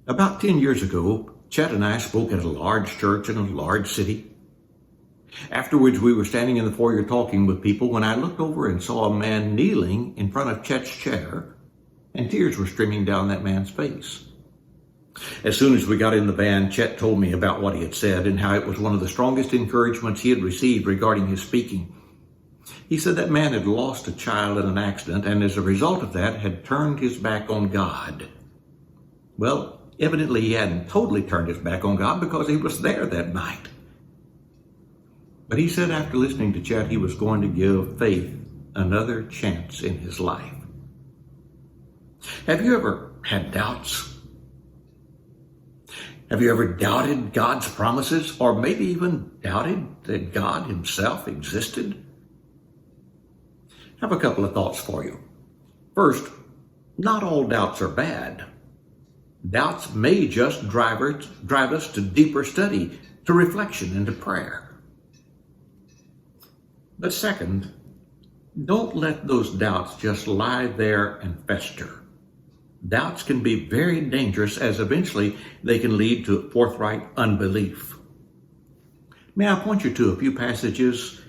About 10 years ago, Chet and I spoke at a large church in a large city. Afterwards, we were standing in the foyer talking with people when I looked over and saw a man kneeling in front of Chet's chair, and tears were streaming down that man's face. As soon as we got in the van, Chet told me about what he had said and how it was one of the strongest encouragements he had received regarding his speaking. He said that man had lost a child in an accident and as a result of that had turned his back on God. Well, evidently he hadn't totally turned his back on God because he was there that night. But he said after listening to Chet, he was going to give faith another chance in his life. Have you ever had doubts? Have you ever doubted God's promises, or maybe even doubted that God himself existed? I have a couple of thoughts for you. First, not all doubts are bad. Doubts may just drive us to deeper study, to reflection, and to prayer. But second, don't let those doubts just lie there and fester. Doubts can be very dangerous, as eventually they can lead to forthright unbelief. May I point you to a few passages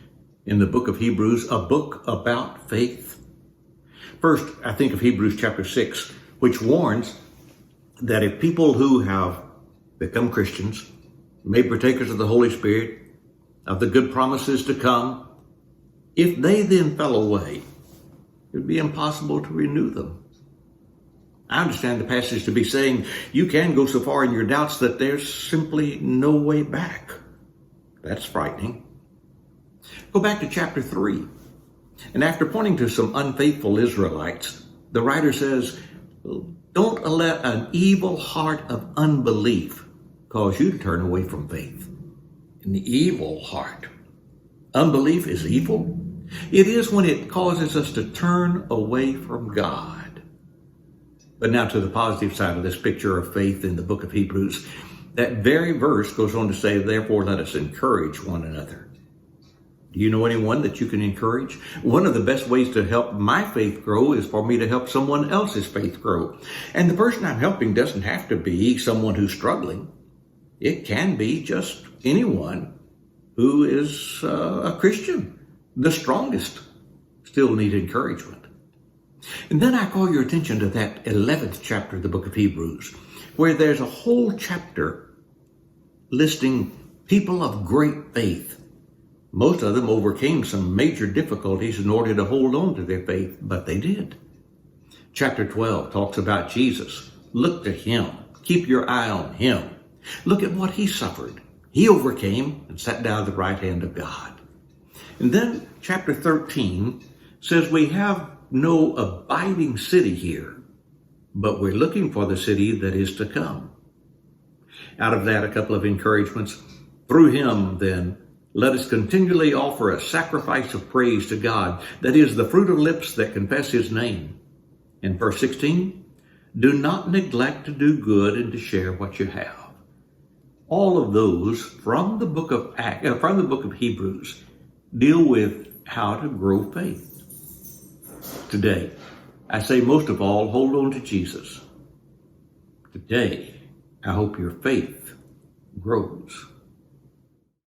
in the book of Hebrews, a book about faith? First, I think of Hebrews chapter 6, which warns that if people who have become Christians, made partakers of the Holy Spirit, of the good promises to come, if they then fell away, it would be impossible to renew them. I understand the passage to be saying you can go so far in your doubts that there's simply no way back. That's frightening. Go back to chapter 3. And after pointing to some unfaithful Israelites, the writer says, don't let an evil heart of unbelief cause you to turn away from faith. An evil heart. Unbelief is evil. It is when it causes us to turn away from God. But now to the positive side of this picture of faith in the book of Hebrews. That very verse goes on to say, therefore let us encourage one another. Do you know anyone that you can encourage? One of the best ways to help my faith grow is for me to help someone else's faith grow. And the person I'm helping doesn't have to be someone who's struggling. It can be just anyone who is a Christian. The strongest still need encouragement. And then I call your attention to that 11th chapter of the book of Hebrews, where there's a whole chapter listing people of great faith. Most of them overcame some major difficulties in order to hold on to their faith, but they did. Chapter 12 talks about Jesus. Look to him. Keep your eye on him. Look at what he suffered. He overcame and sat down at the right hand of God. And then chapter 13 says we have no abiding city here, but we're looking for the city that is to come. Out of that, a couple of encouragements. Through him, then, let us continually offer a sacrifice of praise to God, that is the fruit of lips that confess his name. In verse 16, do not neglect to do good and to share what you have. All of those from the book of Hebrews deal with how to grow faith. Today, I say most of all, hold on to Jesus. Today, I hope your faith grows.